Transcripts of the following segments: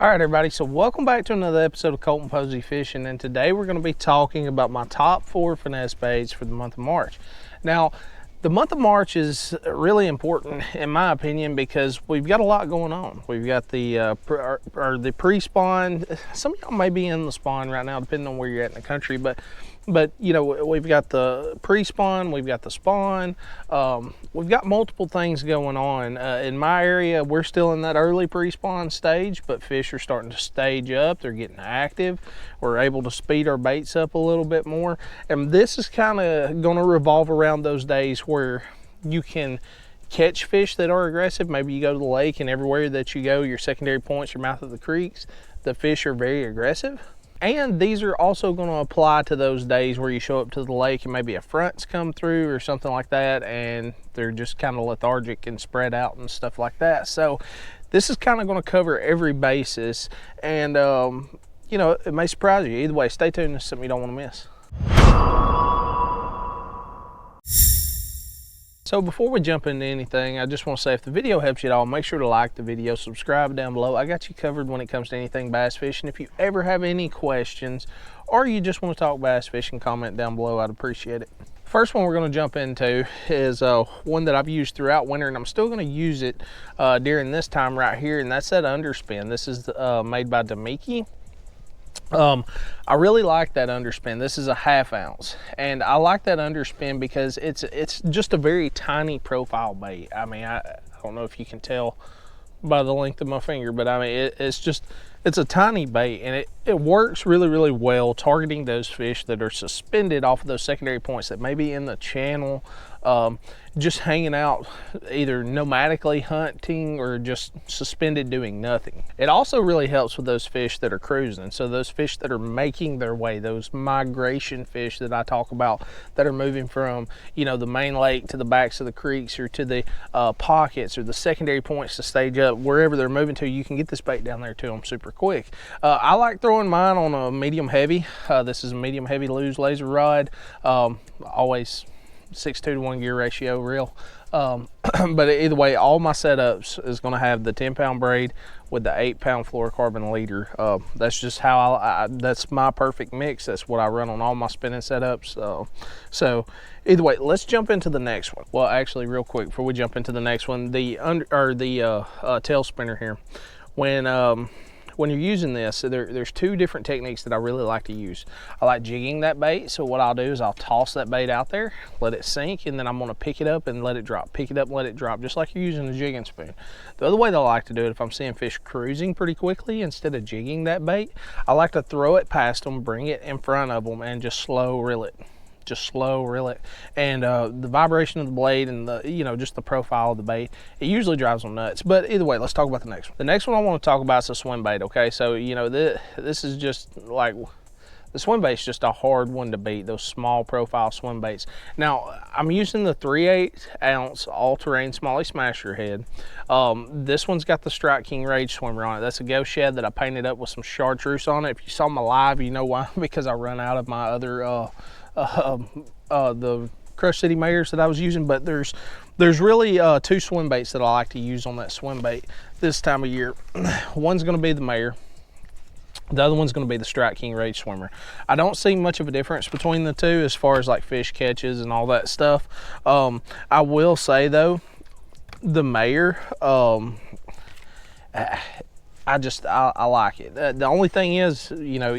All right, everybody, so welcome back to another episode of Colton Posey Fishing, and today we're going to be talking about my top 4 finesse baits for the month of March. Now, the month of March is really important in my opinion because we've got a lot going on. We've got the pre-spawn. Some of y'all may be in the spawn right now depending on where you're at in the country, but you know, we've got the pre-spawn, we've got the spawn, we've got multiple things going on. In my area, we're still in that early pre-spawn stage, but fish are starting to stage up, they're getting active. We're able to speed our baits up a little bit more, and this is kind of going to revolve around those days where you can catch fish that are aggressive. Maybe you go to the lake and everywhere that you go, your secondary points, your mouth of the creeks, the fish are very aggressive. And these are also going to apply to those days where you show up to the lake and maybe a front's come through or something like that, and they're just kind of lethargic and spread out and stuff like that. So this is kind of going to cover every basis, and you know, it may surprise you. Either way, stay tuned. It's something you don't want to miss. So before we jump into anything, I just want to say if the video helps you at all, make sure to like the video, subscribe down below. I got you covered when it comes to anything bass fishing. If you ever have any questions or you just want to talk bass fishing, comment down below. I'd appreciate it. First one we're going to jump into is one that I've used throughout winter, and I'm still going to use it during this time right here, and that's that underspin. This is made by Demiki. I really like that underspin. This is a 1/2 ounce, and I like that underspin because it's just a very tiny profile bait. I mean, I don't know if you can tell by the length of my finger, but I mean, it's a tiny bait, and it works really well targeting those fish that are suspended off of those secondary points that may be in the channel, just hanging out, either nomadically hunting or just suspended doing nothing. It also really helps with those fish that are cruising. So those fish that are making their way, those migration fish that I talk about that are moving from, you know, the main lake to the backs of the creeks or to the pockets or the secondary points to stage up, wherever they're moving to, you can get this bait down there to them super quick. I like throwing mine on a medium heavy. This is a medium heavy Lew's laser rod. Always 6:2 to 1 gear ratio reel, but either way, all my setups is going to have the 10-pound braid with the 8-pound fluorocarbon leader. That's just how that's my perfect mix. That's what I run on all my spinning setups. So either way, let's jump into the next one. Well, actually, real quick before we jump into the next one, the tail spinner here. When you're using this, there's 2 different techniques that I really like to use. I like jigging that bait. So what I'll do is I'll toss that bait out there, let it sink, and then I'm going to pick it up and let it drop. Pick it up and let it drop, just like you're using a jigging spoon. The other way that I like to do it, if I'm seeing fish cruising pretty quickly, instead of jigging that bait, I like to throw it past them, bring it in front of them, and just slow reel it. Just slow reel it, and the vibration of the blade and the, you know, just the profile of the bait, it usually drives them nuts. But either way, let's talk about the next one. The next one I want to talk about is a swim bait. Okay, so you know, this is just like, the swim bait's just a hard one to beat, those small profile swim baits. Now I'm using the 3/8 ounce all-terrain Smalley Smasher head. This one's got the Strike King Rage swimmer on it. That's a ghost shad that I painted up with some chartreuse on it. If you saw my live, you know why. Because I run out of my other the Crush City Mayors that I was using. But there's really 2 swim baits that I like to use on that swim bait this time of year. One's going to be the Mayor. The other one's going to be the Strike King Rage swimmer. I don't see much of a difference between the 2 as far as like fish catches and all that stuff. I will say though, the Mayor, I like it. The only thing is, you know,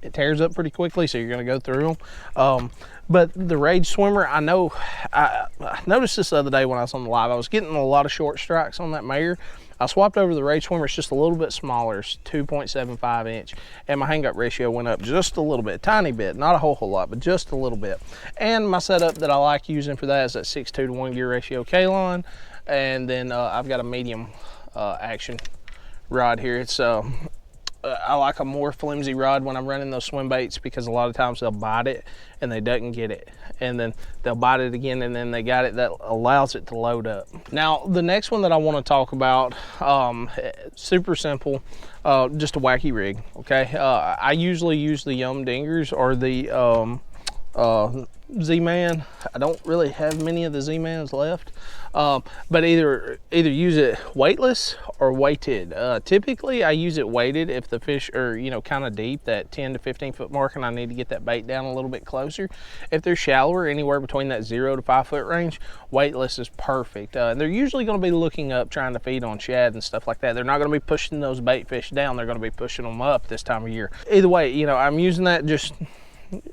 it tears up pretty quickly, so you're going to go through them. But the Rage swimmer, I know, I noticed this the other day when I was on the live. I was getting a lot of short strikes on that Mayor. I swapped over the Rage swimmer. It's just a little bit smaller. It's 2.75 inch, and my hang up ratio went up just a little bit, tiny bit, not a whole lot, but just a little bit. And my setup that I like using for that is that 6:2 to 1 gear ratio K-line, and then I've got a medium action rod here. It's I like a more flimsy rod when I'm running those swim baits, because a lot of times they'll bite it and they doesn't get it, and then they'll bite it again and then they got it. That allows it to load up. Now the next one that I want to talk about, super simple, just a wacky rig. Okay, I usually use the Yum Dingers or the Z-Man. I don't really have many of the Z-Mans left, but either use it weightless or weighted. Typically I use it weighted if the fish are, you know, kind of deep, that 10 to 15 foot mark, and I need to get that bait down a little bit closer. If they're shallower, anywhere between that 0 to 5 foot range, weightless is perfect. And they're usually going to be looking up, trying to feed on shad and stuff like that. They're not going to be pushing those bait fish down, they're going to be pushing them up this time of year. Either way, you know, I'm using that, just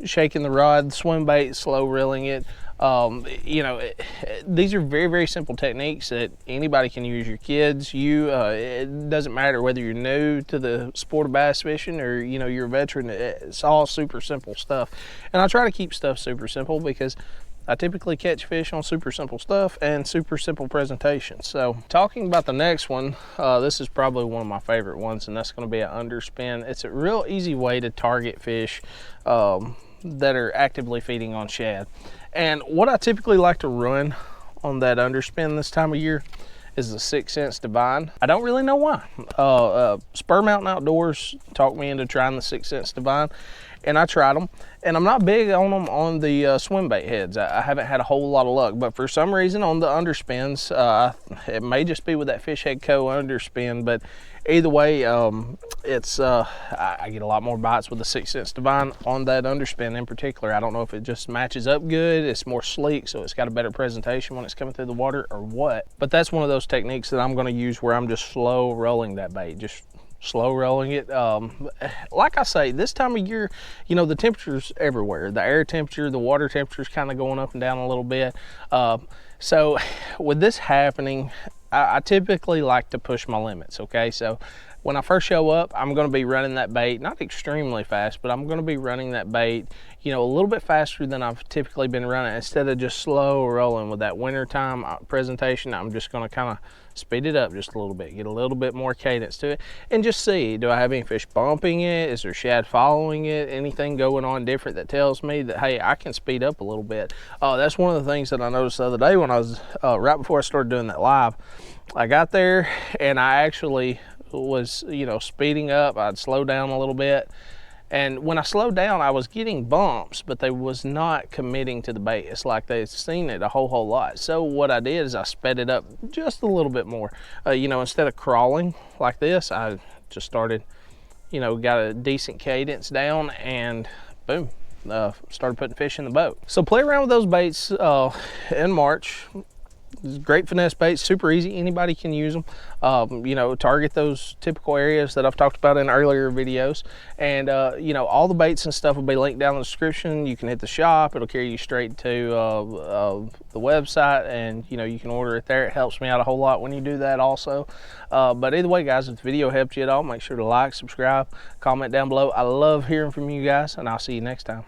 shaking the rod, swim bait, slow reeling it. You know, these are very, very simple techniques that anybody can use. Your kids, you, it doesn't matter whether you're new to the sport of bass fishing or, you know, you're a veteran. It's all super simple stuff. And I try to keep stuff super simple because I typically catch fish on super simple stuff and super simple presentations. So talking about the next one, this is probably one of my favorite ones, and that's going to be an underspin. It's a real easy way to target fish that are actively feeding on shad. And what I typically like to run on that underspin this time of year is the 6 cents Divine. I don't really know why. Spur Mountain Outdoors talked me into trying the 6 cents Divine, and I tried them. And I'm not big on them on the swim bait heads. I haven't had a whole lot of luck, but for some reason on the underspins, it may just be with that Fish Head Co. underspin, but either way, I get a lot more bites with the 6 cents Divine on that underspin in particular. I don't know if it just matches up good, it's more sleek, so it's got a better presentation when it's coming through the water, or what. But that's one of those techniques that I'm going to use where I'm just slow rolling that bait, just slow rolling it. Like I say, this time of year, you know, the temperature's everywhere. The air temperature, the water temperature's kind of going up and down a little bit. So with this happening, I typically like to push my limits, okay? So when I first show up, I'm going to be running that bait, not extremely fast, but I'm going to be running that bait, you know, a little bit faster than I've typically been running. Instead of just slow rolling with that wintertime presentation, I'm just going to kind of speed it up just a little bit, get a little bit more cadence to it, and just see, do I have any fish bumping it? Is there shad following it? Anything going on different that tells me that, hey, I can speed up a little bit? That's one of the things that I noticed the other day when I was, right before I started doing that live. I got there and I actually was, you know, speeding up. I'd slow down a little bit, and when I slowed down, I was getting bumps, but they was not committing to the bait. It's like they'd seen it a whole lot. So what I did is I sped it up just a little bit more. You know, instead of crawling like this, I just started, you know, got a decent cadence down, and boom, started putting fish in the boat. So play around with those baits in March. Great finesse baits, super easy, anybody can use them. You know, target those typical areas that I've talked about in earlier videos, and you know, all the baits and stuff will be linked down in the description. You can hit the shop, it'll carry you straight to the website, and you know, you can order it there. It helps me out a whole lot when you do that also. But either way, guys, if the video helped you at all, make sure to like, subscribe, comment down below. I love hearing from you guys, and I'll see you next time.